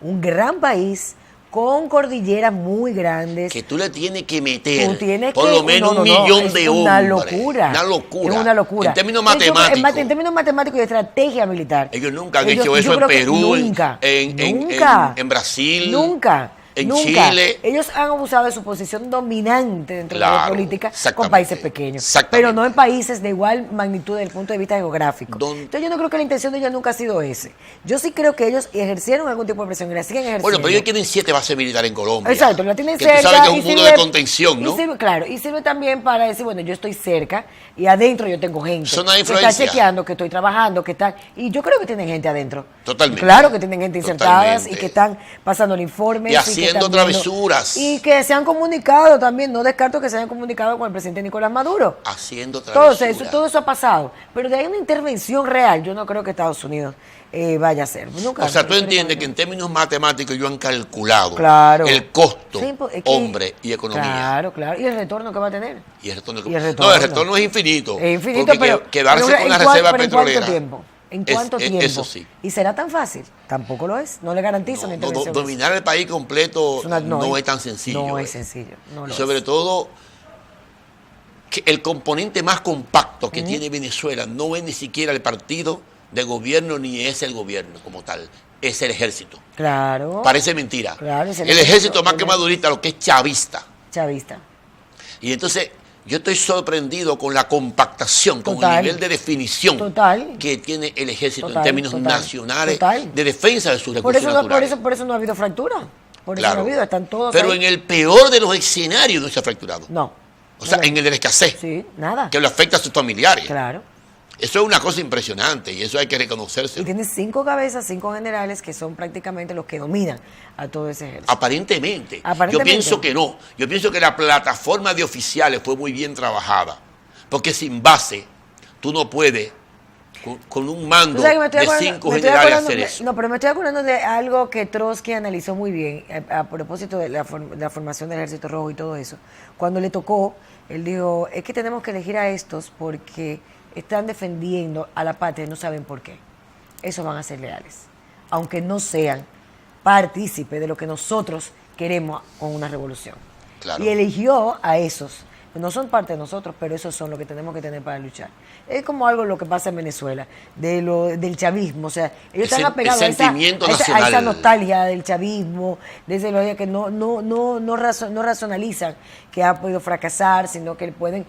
Un gran país, con cordilleras muy grandes. Que tú le tienes que meter por lo menos 1 millón de hombres. Una locura. Es una locura. En términos matemáticos. En términos matemáticos y de estrategia militar. Ellos nunca han hecho eso en Perú, en Brasil. Nunca. En Chile. Ellos han abusado de su posición dominante dentro de la política con países pequeños. Pero no en países de igual magnitud desde el punto de vista geográfico. Entonces yo no creo que la intención de ellos nunca ha sido ese. Yo sí creo que ellos ejercieron algún tipo de presión y la siguen ejerciendo. Bueno, pero ellos tienen 7 bases militares en Colombia. Exacto, la tienen cerca. Tú sabes que es un mundo de contención, ¿no? Y sirve también para decir, bueno, yo estoy cerca y adentro yo tengo gente. Son una que influencia. está chequeando, que estoy trabajando, que están. Y yo creo que tienen gente adentro. Totalmente. Claro que tienen gente insertadas y que están pasando informes. Y haciendo travesuras. Y que se han comunicado también, no descarto que se hayan comunicado con el presidente Nicolás Maduro. Haciendo travesuras. Todo eso ha pasado. Pero de ahí una intervención real, yo no creo que Estados Unidos vaya a hacer. O sea, tú entiendes que en términos matemáticos ellos han calculado el costo, hombre y economía. Claro. ¿Y el retorno que va a tener? El retorno es infinito. Es infinito, porque pero quedarse con la reserva petrolera. ¿En cuánto tiempo? Eso sí. ¿Y será tan fácil? Tampoco lo es. No le garantizo una intervención. Dominar el país completo no es tan sencillo. No es sencillo. Sobre todo, que el componente más compacto que tiene Venezuela no es ni siquiera el partido de gobierno ni es el gobierno como tal. Es el ejército. Claro. Parece mentira. Claro, el ejército más que madurista, lo que es chavista. Y entonces yo estoy sorprendido con la compactación, con el nivel de definición que tiene el ejército en términos nacionales de defensa de sus recursos naturales. Por eso no ha habido fractura. Por eso no ha habido, están todos Pero ahí. En el peor de los escenarios no se ha fracturado. No. O sea, en el de la escasez. Sí, nada. Que lo afecta a sus familiares. Claro. Eso es una cosa impresionante y eso hay que reconocerse. Y tiene 5 cabezas, 5 generales que son prácticamente los que dominan a todo ese ejército. Aparentemente. Yo pienso que no. Yo pienso que la plataforma de oficiales fue muy bien trabajada. Porque sin base, tú no puedes, con un mando de 5 generales, hacer eso. No, pero me estoy acordando de algo que Trotsky analizó muy bien a propósito de la formación del Ejército Rojo y todo eso. Cuando le tocó, él dijo, es que tenemos que elegir a estos porque están defendiendo a la patria y no saben por qué. Esos van a ser leales, aunque no sean partícipe de lo que nosotros queremos con una revolución. Claro. Y eligió a esos. No son parte de nosotros, pero esos son los que tenemos que tener para luchar. Es como algo lo que pasa en Venezuela, del chavismo. O sea, ellos están apegados a esa nostalgia del chavismo, de esa ideología que no racionalizan que ha podido fracasar, sino que pueden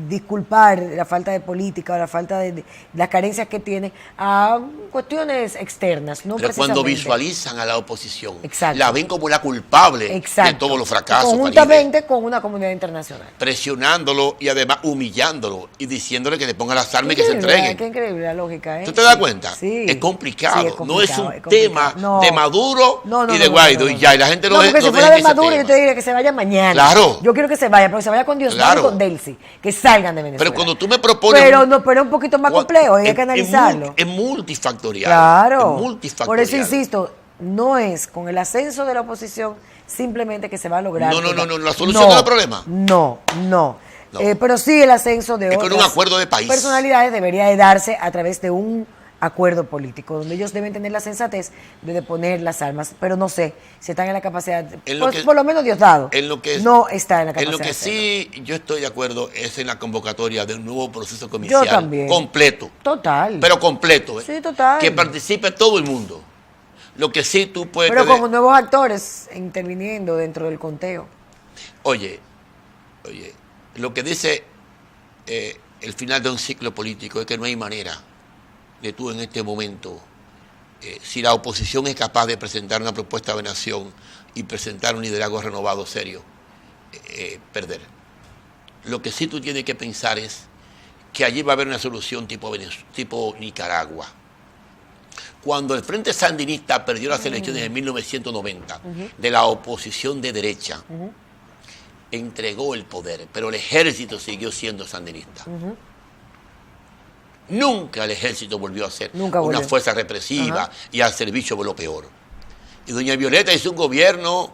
disculpar la falta de política o la falta de las carencias que tiene a cuestiones externas. No pero cuando visualizan a la oposición, exacto, la ven como la culpable exacto, de todos los fracasos. Conjuntamente con una comunidad internacional. Presionándolo y además humillándolo y diciéndole que le ponga las armas y que se entreguen. Qué increíble la lógica, ¿eh? ¿Tú te das cuenta? Sí. Es complicado. Sí, es complicado. No es un tema de Maduro y de Guaidó y ya. Y la gente no, porque si fuera de Maduro yo te diría que se vaya mañana. Claro. Yo quiero que se vaya, pero que se vaya con Diosdado y con Delcy. Que salgan de Venezuela. Pero cuando tú me propones... Pero es un poquito más complejo, hay que analizarlo. Es multifactorial. Claro. Es multifactorial. Por eso insisto, no es con el ascenso de la oposición simplemente que se va a lograr. No, la solución del problema. No. Pero sí el ascenso de otras con un acuerdo de país. Personalidades debería de darse a través de un acuerdo político, donde ellos deben tener la sensatez de deponer las armas, pero no sé si están en la capacidad, por lo menos Diosdado no está en la capacidad. En lo que sí yo estoy de acuerdo es en la convocatoria de un nuevo proceso comercial. Yo también. Completo. Total. Pero completo. Sí, total. Que participe todo el mundo. Lo que sí tú puedes pero como nuevos actores interviniendo dentro del conteo. Oye, lo que dice el final de un ciclo político es que no hay manera de tú en este momento, si la oposición es capaz de presentar una propuesta de nación y presentar un liderazgo renovado serio, perder. Lo que sí tú tienes que pensar es que allí va a haber una solución tipo Nicaragua. Cuando el Frente Sandinista perdió las elecciones en 1990, de la oposición de derecha, entregó el poder, pero el ejército siguió siendo sandinista. Nunca el ejército volvió a ser una fuerza represiva y al servicio de lo peor. Y doña Violeta hizo un gobierno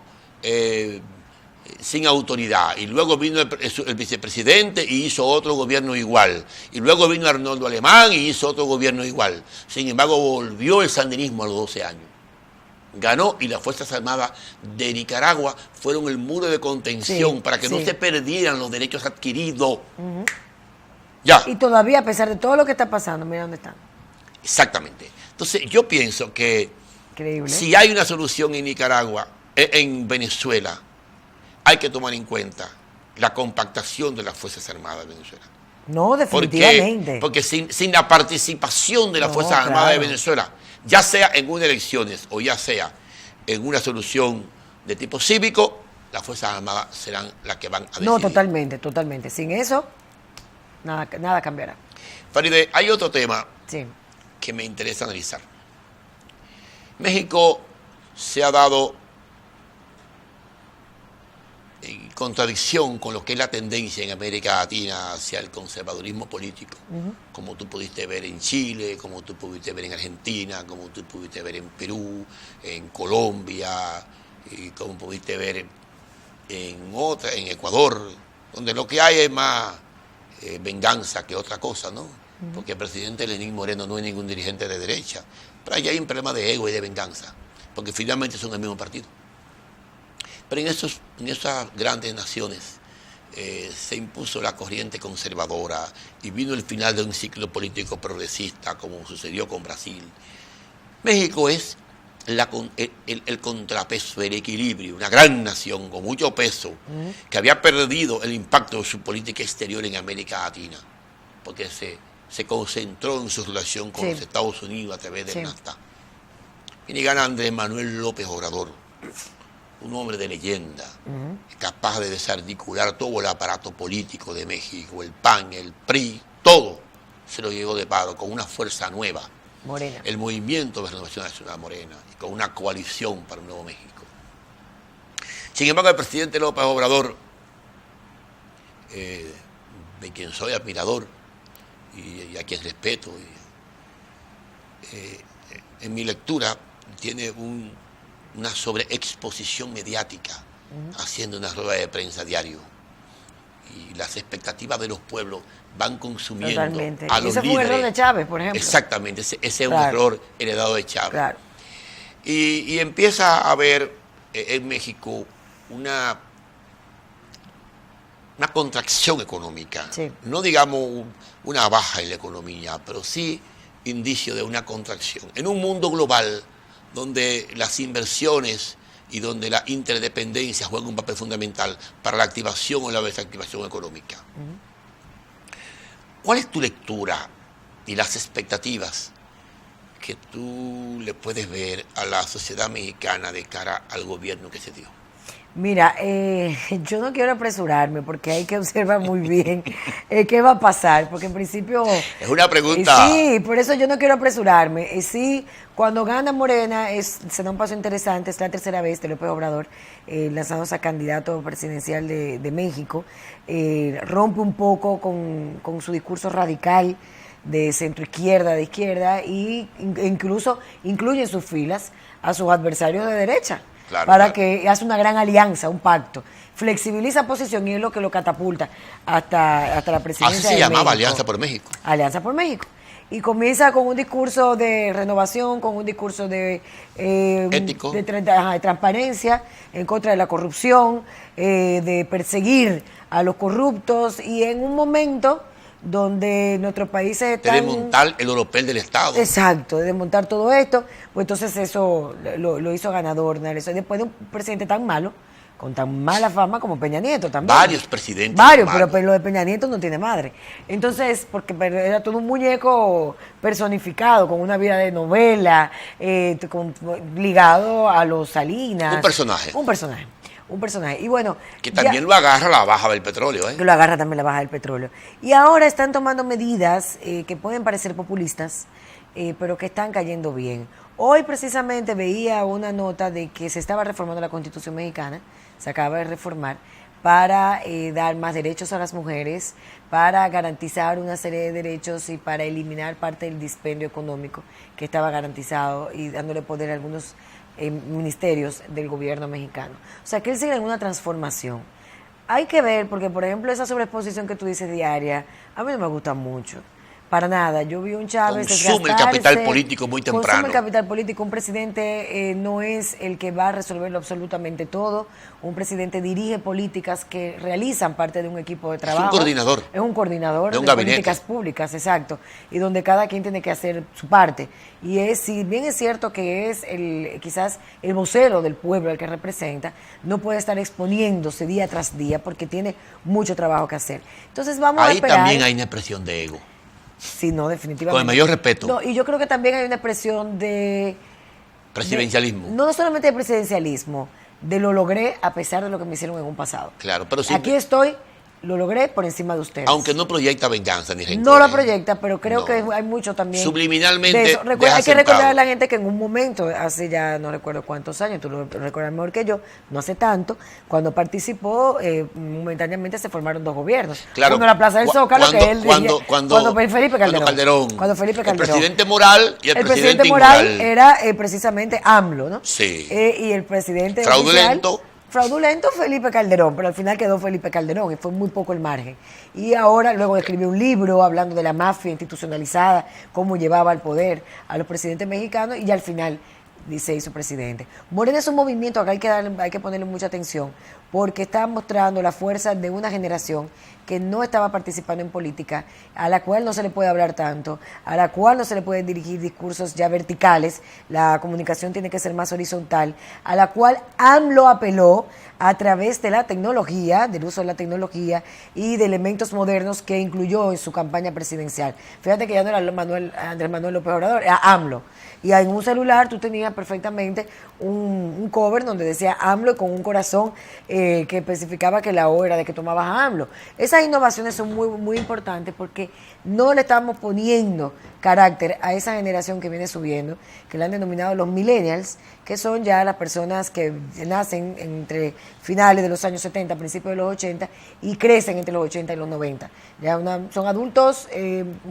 sin autoridad. Y luego vino el vicepresidente y hizo otro gobierno igual. Y luego vino Arnoldo Alemán y hizo otro gobierno igual. Sin embargo, volvió el sandinismo a los 12 años. Ganó y las Fuerzas Armadas de Nicaragua fueron el muro de contención para que no se perdieran los derechos adquiridos. Ya. Y todavía, a pesar de todo lo que está pasando, mira dónde están. Exactamente. Entonces, yo pienso que si hay una solución en Nicaragua, en Venezuela, hay que tomar en cuenta la compactación de las Fuerzas Armadas de Venezuela. No, definitivamente. Porque sin la participación de las Fuerzas Armadas de Venezuela, ya sea en unas elecciones o ya sea en una solución de tipo cívico, las Fuerzas Armadas serán las que van a decidir. No, totalmente. Sin eso, nada cambiará. Faride, hay otro tema que me interesa analizar. México se ha dado en contradicción con lo que es la tendencia en América Latina hacia el conservadurismo político, como tú pudiste ver en Chile, como tú pudiste ver en Argentina, como tú pudiste ver en Perú, en Colombia, y como pudiste ver en Ecuador, donde lo que hay es más venganza que otra cosa, ¿no? Porque el presidente Lenín Moreno no es ningún dirigente de derecha, pero allá hay un problema de ego y de venganza, porque finalmente son el mismo partido. Pero en esas grandes naciones se impuso la corriente conservadora y vino el final de un ciclo político progresista, como sucedió con Brasil. México es el contrapeso, el equilibrio, una gran nación con mucho peso, que había perdido el impacto de su política exterior en América Latina, porque se concentró en su relación con los Estados Unidos a través del NAFTA. Y gana Andrés Manuel López Obrador, un hombre de leyenda, capaz de desarticular todo el aparato político de México, el PAN, el PRI, todo se lo llevó de paro con una fuerza nueva, Morena. El Movimiento de Renovación Nacional Morena, y con una coalición para un nuevo México. Sin embargo, el presidente López Obrador, de quien soy admirador y a quien respeto, en mi lectura tiene una sobreexposición mediática, haciendo una rueda de prensa diario. Y las expectativas de los pueblos van consumiendo a los líderes. Ese fue un error de Chávez, por ejemplo. Exactamente, ese es un error heredado de Chávez. Claro. y empieza a haber en México una contracción económica. Sí. No digamos una baja en la economía, pero sí indicio de una contracción. En un mundo global donde las inversiones y donde la interdependencia juegan un papel fundamental para la activación o la desactivación económica. ¿Cuál es tu lectura y las expectativas que tú le puedes ver a la sociedad mexicana de cara al gobierno que se dio? Mira, yo no quiero apresurarme porque hay que observar muy bien qué va a pasar, porque en principio... Es una pregunta... sí, por eso yo no quiero apresurarme. Sí, cuando gana Morena se da un paso interesante, es la tercera vez de López Obrador lanzándose a candidato presidencial de México, rompe un poco con su discurso radical de centro izquierda, de izquierda, y incluso incluye en sus filas a sus adversarios de derecha. Claro, para claro. que hace una gran alianza, un pacto. Flexibiliza posición y es lo que lo catapulta hasta la presidencia Así se de llamaba México. Alianza por México. Alianza por México. Y comienza con un discurso de renovación, con un discurso de ético, de transparencia, en contra de la corrupción, de perseguir a los corruptos, y en un momento donde nuestros países están... de desmontar el oropel del Estado. Exacto, de desmontar todo esto, pues entonces eso lo hizo ganador, Nelson. Después de un presidente tan malo, con tan mala fama como Peña Nieto también. Varios presidentes. Varios, pero lo de Peña Nieto no tiene madre. Entonces, porque era todo un muñeco personificado, con una vida de novela, ligado a los Salinas. Un personaje. Un personaje. Y bueno... que también lo agarra la baja del petróleo, que lo agarra también la baja del petróleo. Y ahora están tomando medidas que pueden parecer populistas, pero que están cayendo bien. Hoy precisamente veía una nota de que se estaba reformando la Constitución mexicana, se acaba de reformar, para dar más derechos a las mujeres, para garantizar una serie de derechos y para eliminar parte del dispendio económico que estaba garantizado y dándole poder a algunos ministerios del gobierno mexicano. O sea, que él sigue en una transformación. Hay que ver, porque por ejemplo esa sobreexposición que tú dices diaria, a mí no me gusta mucho. Para nada, yo vi un Chávez consume el capital político muy temprano. Consume el capital político. Un presidente no es el que va a resolverlo absolutamente todo. Un presidente dirige políticas que realizan parte de un equipo de trabajo. Es un coordinador. Es un coordinador de un de gabinete. Políticas públicas, exacto. Y donde cada quien tiene que hacer su parte. Y si bien es cierto que es quizás el vocero del pueblo el que representa, no puede estar exponiéndose día tras día porque tiene mucho trabajo que hacer. Entonces vamos a esperar. Ahí también hay una expresión de ego. Sí, no, definitivamente. Con el mayor respeto. No, y yo creo que también hay una expresión de... presidencialismo. No solamente de presidencialismo, de lo logré a pesar de lo que me hicieron en un pasado. Claro, pero siempre, aquí estoy, lo logré por encima de ustedes. Aunque no proyecta venganza ni rencor. No la proyecta, pero creo No. que hay mucho también. Subliminalmente. De eso. Deja Hay que recordar sentado. a la gente que en un momento, hace ya no recuerdo cuántos años, tú lo recuerdas mejor que yo, no hace tanto, cuando participó, momentáneamente se formaron dos gobiernos. Claro. Uno en la Plaza del Zócalo, que él cuando Felipe Calderón. Cuando Felipe Calderón. El presidente moral y el presidente moral inmoral. era precisamente AMLO, ¿no? Sí. Y el presidente fraudulento. oficial, fraudulento Felipe Calderón, pero al final quedó Felipe Calderón y fue muy poco el margen. Y ahora luego escribió un libro hablando de la mafia institucionalizada, cómo llevaba al poder a los presidentes mexicanos y ya al final se hizo presidente. Morena es un movimiento que hay que ponerle mucha atención porque está mostrando la fuerza de una generación que no estaba participando en política, a la cual no se le puede hablar tanto, a la cual no se le pueden dirigir discursos ya verticales, la comunicación tiene que ser más horizontal, a la cual AMLO apeló a través de la tecnología, del uso de la tecnología y de elementos modernos que incluyó en su campaña presidencial. Fíjate que ya no era Andrés Manuel López Obrador, era AMLO. Y en un celular tú tenías perfectamente un cover donde decía AMLO con un corazón que especificaba que la O era de que tomabas a AMLO. Esas innovaciones son muy, muy importantes porque no le estamos poniendo carácter a esa generación que viene subiendo, que le han denominado los millennials, que son ya las personas que nacen entre finales de los años 70, principios de los 80 y crecen entre los 80 y los 90. Ya son adultos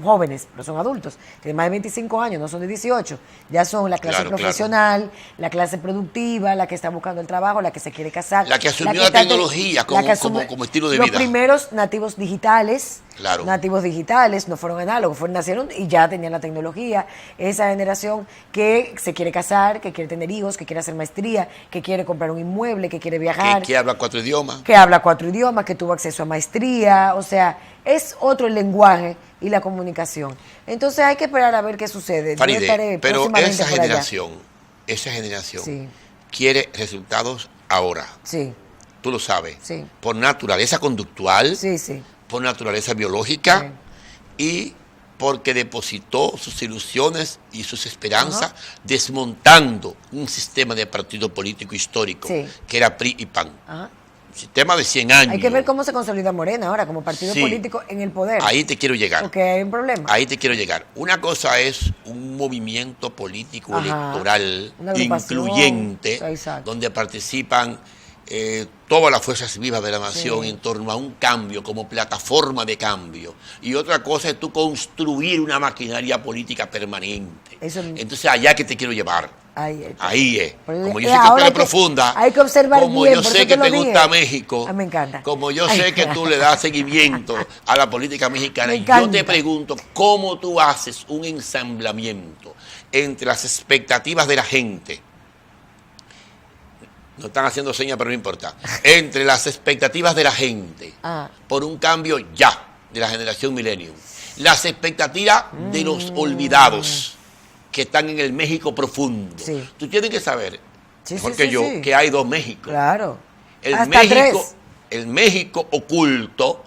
jóvenes, pero son adultos, tienen más de 25 años, no son de 18. Ya son la clase profesional, la clase productiva, la que está buscando el trabajo, la que se quiere casar. La que asumió la tecnología como estilo de vida. Los primeros nativos nativos digitales, Claro. nativos digitales, no fueron análogos, nacieron y ya tenían la tecnología. Esa generación que se quiere casar, que quiere tener hijos, que quiere hacer maestría, que quiere comprar un inmueble, que quiere viajar. Que habla 4 idiomas. Que habla 4 idiomas, que tuvo acceso a maestría, o sea, es otro el lenguaje y la comunicación. Entonces hay que esperar a ver qué sucede. Yo Faride, estaré pero próximamente esa por allá. generación Sí. quiere resultados ahora. Sí, Tú lo sabes. sí, Por naturaleza conductual, sí, sí. por naturaleza biológica y porque depositó sus ilusiones y sus esperanzas desmontando un sistema de partido político histórico Sí. que era PRI y PAN. Ajá. Un sistema de 100 años. Hay que ver cómo se consolida Morena ahora como partido Sí. político en el poder. Ahí te quiero llegar. Porque hay un problema. Ahí te quiero llegar. Una cosa es un movimiento político Ajá. electoral Una agrupación. incluyente, Exacto. donde participan todas las fuerzas vivas de la nación Sí. en torno a un cambio como plataforma de cambio. Y otra cosa es tú construir una maquinaria política permanente. Eso- Entonces allá que te quiero llevar. Ahí es. Pero Como yo y sé que tú ahora eres hay que- profunda, hay que observar como bien, yo por sé eso que te te lo gusta dije. México, Me encanta. como yo sé que tú le das seguimiento a la política mexicana, Me yo encanta. te pregunto cómo tú haces un ensamblamiento entre las expectativas de la gente. No están haciendo señas, pero no importa. Entre las expectativas de la gente por un cambio ya de la generación millennium. Las expectativas de los olvidados que están en el México profundo. Sí. Tú tienes que saber, Sí, mejor sí, que sí, yo, sí. que hay 2 Méxicos. Claro. El México oculto,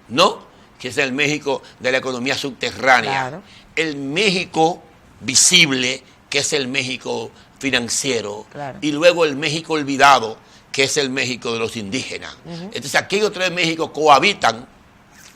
¿no? Que es el México de la economía subterránea. Claro. El México visible, que es el México financiero. Claro. Y luego el México olvidado, que es el México de los indígenas. Entonces aquellos 3 Méxicos cohabitan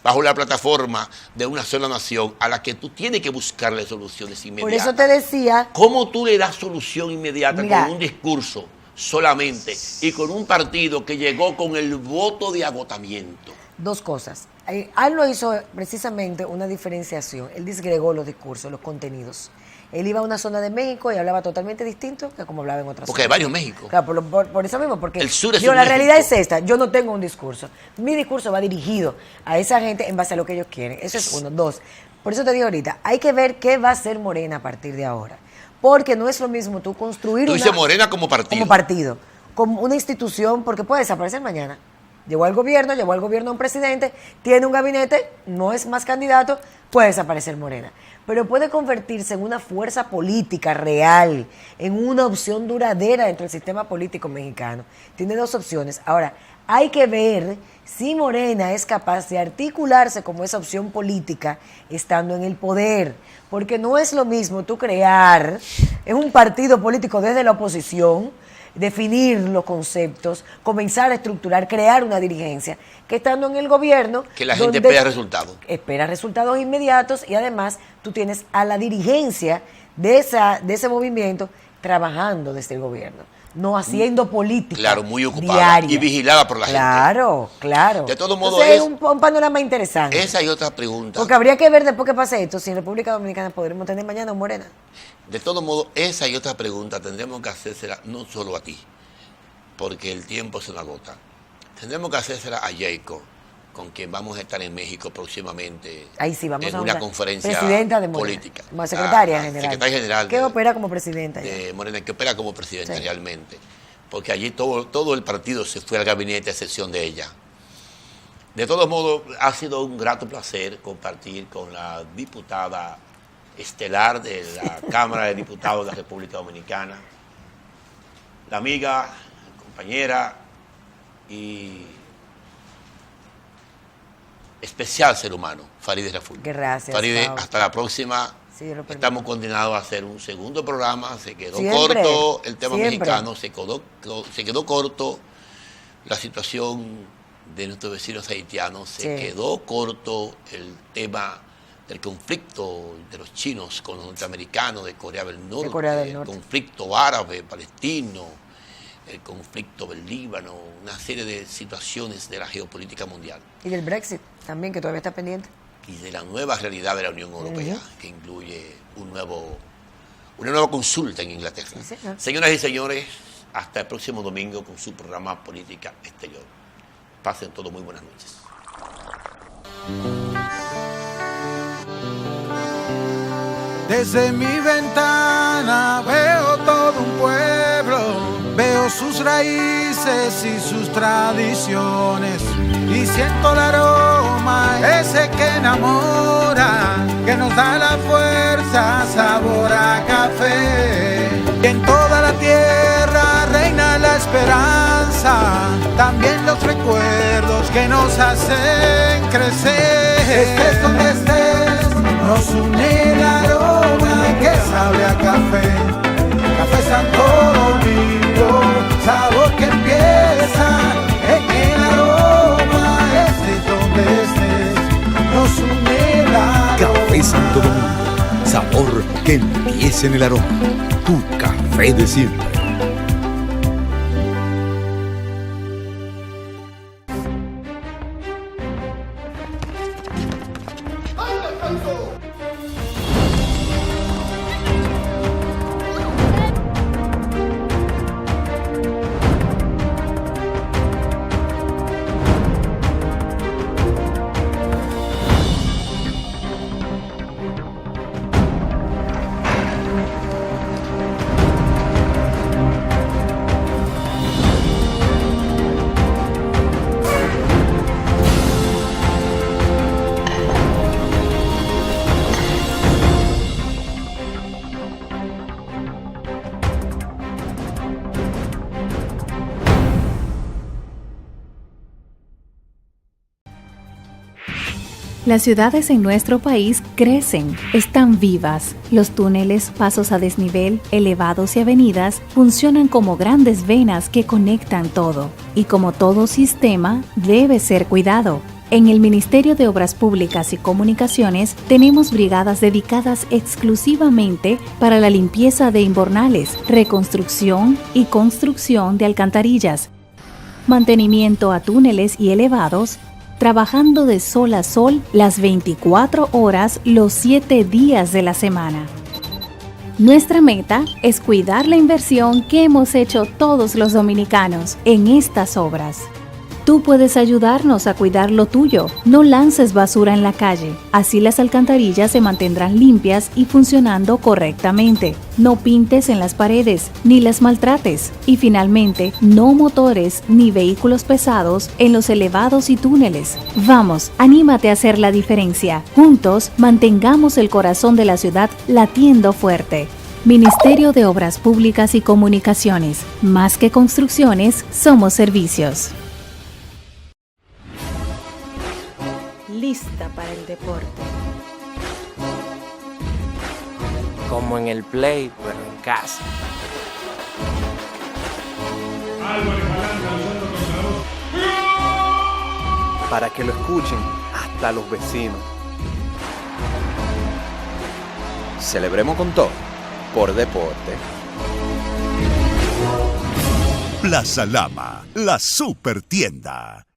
bajo la plataforma de una sola nación a la que tú tienes que buscarle soluciones inmediatas. Por eso te decía, ¿Cómo tú le das solución inmediata Mira. con un discurso solamente y con un partido que llegó con el voto de agotamiento? 2 cosas. Él lo hizo precisamente una diferenciación. Él disgregó los discursos, los contenidos. Él iba a una zona de México y hablaba totalmente distinto que como hablaba en otras Porque hay zonas. varios México. Claro, por eso mismo, porque El sur es yo, un la México. realidad es esta, yo no tengo un discurso. Mi discurso va dirigido a esa gente en base a lo que ellos quieren. Eso es 1. 2, por eso te digo ahorita, hay que ver qué va a ser Morena a partir de ahora. Porque no es lo mismo tú construir Tú dices Morena como partido. como una institución, porque puede desaparecer mañana. Llevó al gobierno a un presidente, tiene un gabinete, no es más candidato, puede desaparecer Morena. Pero puede convertirse en una fuerza política real, en una opción duradera dentro del sistema político mexicano. Tiene 2 opciones. Ahora, hay que ver si Morena es capaz de articularse como esa opción política estando en el poder. Porque no es lo mismo tú crear en un partido político desde la oposición, definir los conceptos, comenzar a estructurar, crear una dirigencia, que estando en el gobierno... Que la gente espera resultados. Espera resultados inmediatos y además tú tienes a la dirigencia de ese movimiento trabajando desde el gobierno, no haciendo política. Claro, muy ocupada diaria. y vigilada por la gente. Claro. De todo modo, entonces, es un panorama interesante. Esa y otra pregunta. Porque habría que ver después que pase esto, si en República Dominicana podremos tener mañana un Morena. De todo modo, esa y otra pregunta tendremos que hacérsela no solo a ti, porque el tiempo se nos agota. Tendremos que hacérsela a Jacob, con quien vamos a estar en México próximamente. Ahí sí, vamos en a una hablar. conferencia Presidenta de Morena, política. como secretaria general. Secretaria general. ¿Qué opera como presidenta? De Morena, que opera como presidenta Sí. realmente. Porque allí todo el partido se fue al gabinete a excepción de ella. De todos modos, ha sido un grato placer compartir con la diputada estelar de la Cámara de Diputados de la República Dominicana, la amiga, compañera y especial ser humano, Faride Raful. Gracias, Faride, Pau. hasta la próxima. Sí, Dios lo permita. Estamos condenados a hacer un segundo programa, se quedó Siempre, corto el tema siempre. mexicano, se quedó corto la situación de nuestros vecinos haitianos, se Sí. quedó corto el tema del conflicto de los chinos con los norteamericanos de Corea del Norte, el conflicto árabe, palestino, el conflicto del Líbano, una serie de situaciones de la geopolítica mundial. Y del Brexit también, que todavía está pendiente. Y de la nueva realidad de la Unión Europea, que incluye una nueva consulta en Inglaterra. Sí, señor. Señoras y señores, hasta el próximo domingo con su programa Política Exterior. Pasen todos muy buenas noches. Desde mi ventana veo todo un pueblo, veo sus raíces y sus tradiciones, y siento el aroma ese que enamora, que nos da la fuerza, sabor a café. Y en toda la tierra reina la esperanza, también los recuerdos que nos hacen crecer. Estés donde estés, nos une el aroma que sabe a café. Café Santo Domingo, sabor que empieza en el aroma. Estés donde estés, nos une el aroma. Café Santo Domingo, sabor que empieza en el aroma. Tu café de siempre. Las ciudades en nuestro país crecen, están vivas. Los túneles, pasos a desnivel, elevados y avenidas funcionan como grandes venas que conectan todo. Y como todo sistema, debe ser cuidado. En el Ministerio de Obras Públicas y Comunicaciones tenemos brigadas dedicadas exclusivamente para la limpieza de invernales, reconstrucción y construcción de alcantarillas, mantenimiento a túneles y elevados, trabajando de sol a sol las 24 horas los 7 días de la semana. Nuestra meta es cuidar la inversión que hemos hecho todos los dominicanos en estas obras. Tú puedes ayudarnos a cuidar lo tuyo. No lances basura en la calle. Así las alcantarillas se mantendrán limpias y funcionando correctamente. No pintes en las paredes, ni las maltrates. Y finalmente, no motores ni vehículos pesados en los elevados y túneles. Vamos, anímate a hacer la diferencia. Juntos, mantengamos el corazón de la ciudad latiendo fuerte. Ministerio de Obras Públicas y Comunicaciones. Más que construcciones, somos servicios. Lista para el deporte. Como en el play, pero en casa. Para que lo escuchen hasta los vecinos. Celebremos con todo, por deporte. Plaza Lama, la super tienda.